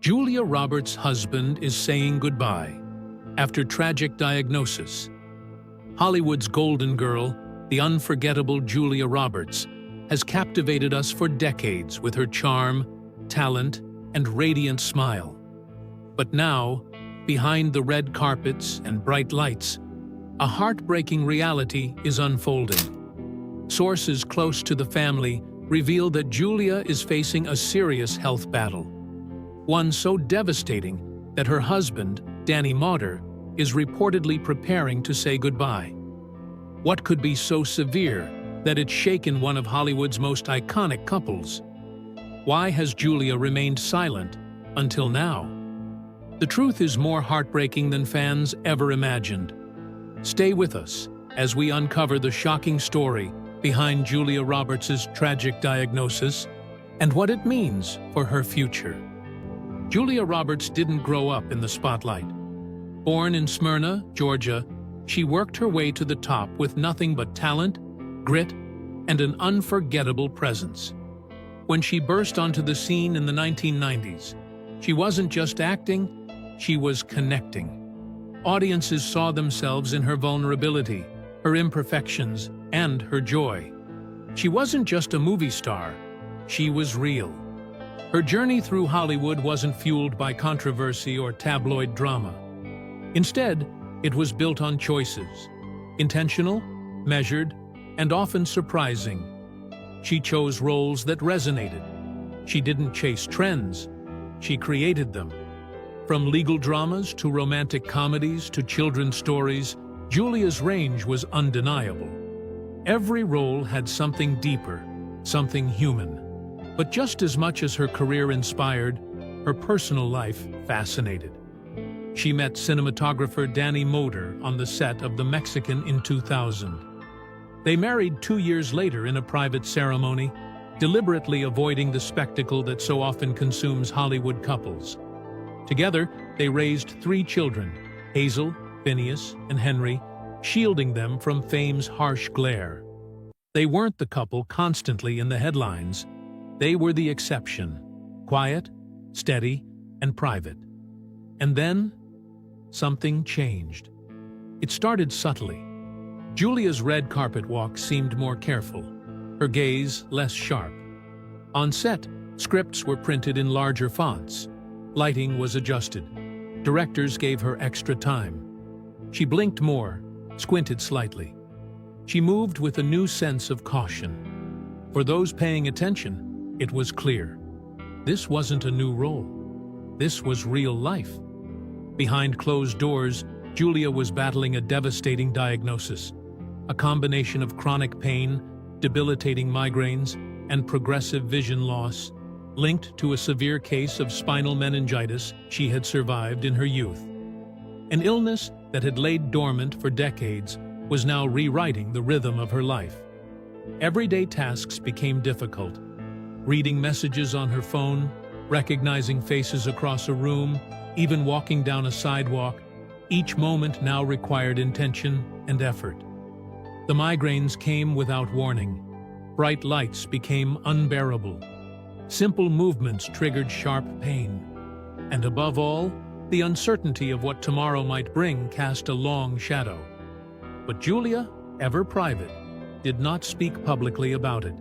Julia Roberts' husband is saying goodbye after tragic diagnosis. Hollywood's golden girl, the unforgettable Julia Roberts, has captivated us for decades with her charm, talent, and radiant smile. But now, behind the red carpets and bright lights, a heartbreaking reality is unfolding. Sources close to the family reveal that Julia is facing a serious health battle, one so devastating that her husband, Danny Moder, is reportedly preparing to say goodbye. What could be so severe that it's shaken one of Hollywood's most iconic couples? Why has Julia remained silent until now? The truth is more heartbreaking than fans ever imagined. Stay with us as we uncover the shocking story behind Julia Roberts' tragic diagnosis and what it means for her future. Julia Roberts didn't grow up in the spotlight. Born in Smyrna, Georgia, she worked her way to the top with nothing but talent, grit, and an unforgettable presence. When she burst onto the scene in the 1990s, she wasn't just acting, she was connecting. Audiences saw themselves in her vulnerability, her imperfections, and her joy. She wasn't just a movie star, she was real. Her journey through Hollywood wasn't fueled by controversy or tabloid drama. Instead, it was built on choices, intentional, measured, and often surprising. She chose roles that resonated. She didn't chase trends, she created them. From legal dramas to romantic comedies to children's stories, Julia's range was undeniable. Every role had something deeper, something human. But just as much as her career inspired, her personal life fascinated. She met cinematographer Danny Moder on the set of The Mexican in 2000. They married 2 years later in a private ceremony, deliberately avoiding the spectacle that so often consumes Hollywood couples. Together, they raised 3 children, Hazel, Phineas, and Henry, shielding them from fame's harsh glare. They weren't the couple constantly in the headlines. They were the exception, quiet, steady, and private. And then, something changed. It started subtly. Julia's red carpet walk seemed more careful, her gaze less sharp. On set, scripts were printed in larger fonts. Lighting was adjusted. Directors gave her extra time. She blinked more, squinted slightly. She moved with a new sense of caution. For those paying attention, it was clear. This wasn't a new role. This was real life. Behind closed doors, Julia was battling a devastating diagnosis, a combination of chronic pain, debilitating migraines, and progressive vision loss, linked to a severe case of spinal meningitis she had survived in her youth. An illness that had laid dormant for decades was now rewriting the rhythm of her life. Everyday tasks became difficult. Reading messages on her phone, recognizing faces across a room, even walking down a sidewalk, each moment now required intention and effort. The migraines came without warning. Bright lights became unbearable. Simple movements triggered sharp pain. And above all, the uncertainty of what tomorrow might bring cast a long shadow. But Julia, ever private, did not speak publicly about it.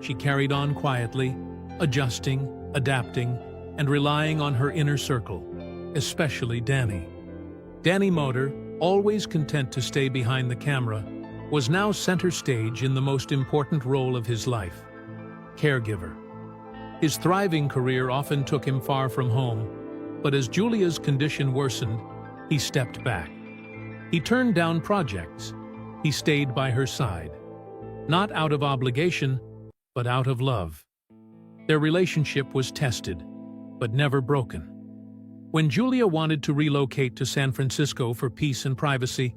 She carried on quietly, adjusting, adapting, and relying on her inner circle, especially Danny. Danny Moder, always content to stay behind the camera, was now center stage in the most important role of his life, caregiver. His thriving career often took him far from home, but as Julia's condition worsened, he stepped back. He turned down projects. He stayed by her side, not out of obligation, but out of love. Their relationship was tested, but never broken. When Julia wanted to relocate to San Francisco for peace and privacy,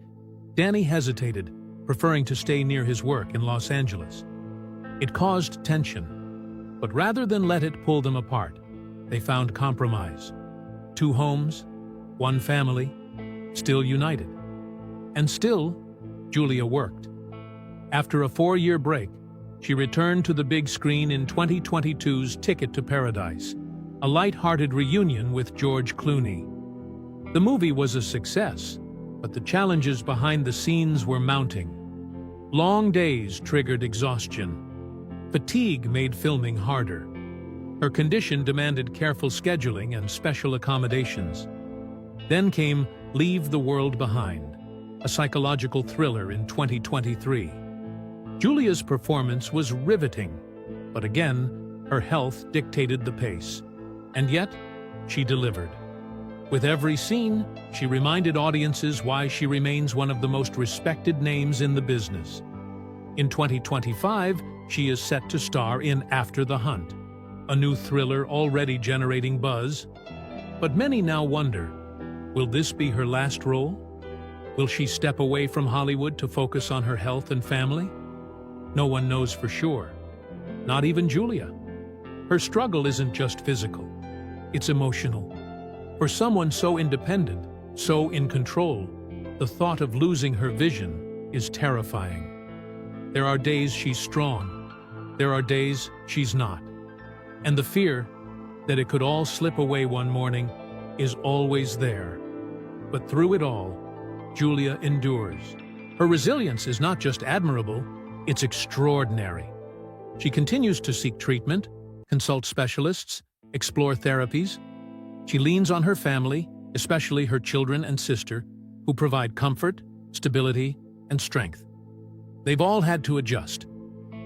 Danny hesitated, preferring to stay near his work in Los Angeles. It caused tension, but rather than let it pull them apart, they found compromise. 2 homes, 1 family, still united. And still, Julia worked. After a 4-year break, she returned to the big screen in 2022's Ticket to Paradise, a light-hearted reunion with George Clooney. The movie was a success, but the challenges behind the scenes were mounting. Long days triggered exhaustion. Fatigue made filming harder. Her condition demanded careful scheduling and special accommodations. Then came Leave the World Behind, a psychological thriller in 2023. Julia's performance was riveting, but again, her health dictated the pace. And yet, she delivered. With every scene, she reminded audiences why she remains one of the most respected names in the business. In 2025, she is set to star in After the Hunt, a new thriller already generating buzz. But many now wonder, will this be her last role? Will she step away from Hollywood to focus on her health and family? No one knows for sure, not even Julia. Her struggle isn't just physical, it's emotional. For someone so independent, so in control, the thought of losing her vision is terrifying. There are days she's strong, there are days she's not. And the fear that it could all slip away one morning is always there. But through it all, Julia endures. Her resilience is not just admirable, it's extraordinary. She continues to seek treatment, consult specialists, explore therapies. She leans on her family, especially her children and sister, who provide comfort, stability, and strength. They've all had to adjust.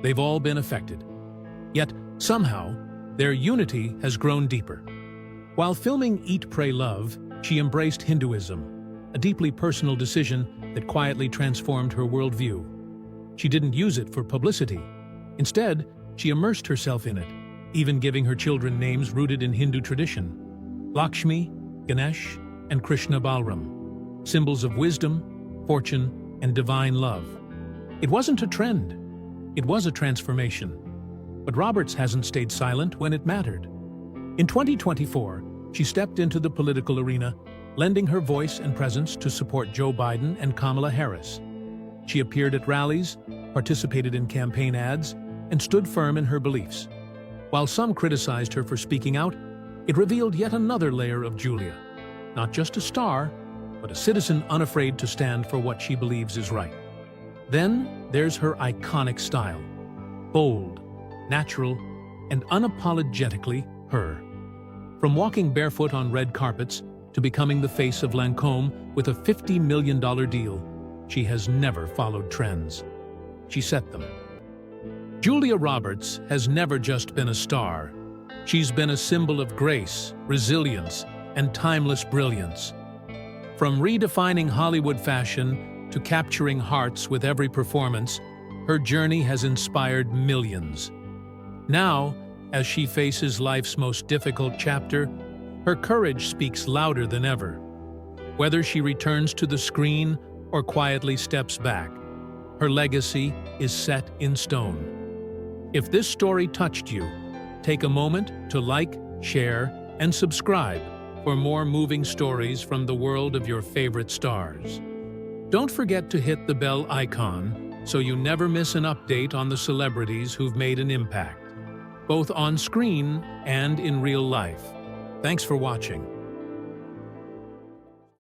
They've all been affected. Yet, somehow, their unity has grown deeper. While filming Eat, Pray, Love, she embraced Hinduism, a deeply personal decision that quietly transformed her worldview. She didn't use it for publicity. Instead, she immersed herself in it, even giving her children names rooted in Hindu tradition: Lakshmi, Ganesh, and Krishna Balram, symbols of wisdom, fortune, and divine love. It wasn't a trend, it was a transformation. But Roberts hasn't stayed silent when it mattered. In 2024, she stepped into the political arena, lending her voice and presence to support Joe Biden and Kamala Harris. She appeared at rallies, participated in campaign ads, and stood firm in her beliefs. While some criticized her for speaking out, it revealed yet another layer of Julia. Not just a star, but a citizen unafraid to stand for what she believes is right. Then there's her iconic style. Bold, natural, and unapologetically her. From walking barefoot on red carpets to becoming the face of Lancôme with a $50 million deal, she has never followed trends. She set them. Julia Roberts has never just been a star. She's been a symbol of grace, resilience, and timeless brilliance. From redefining Hollywood fashion to capturing hearts with every performance, her journey has inspired millions. Now, as she faces life's most difficult chapter, her courage speaks louder than ever. Whether she returns to the screen or quietly steps back, her legacy is set in stone. If this story touched you, take a moment to like, share, and subscribe for more moving stories from the world of your favorite stars. Don't forget to hit the bell icon so you never miss an update on the celebrities who've made an impact, both on screen and in real life. Thanks for watching.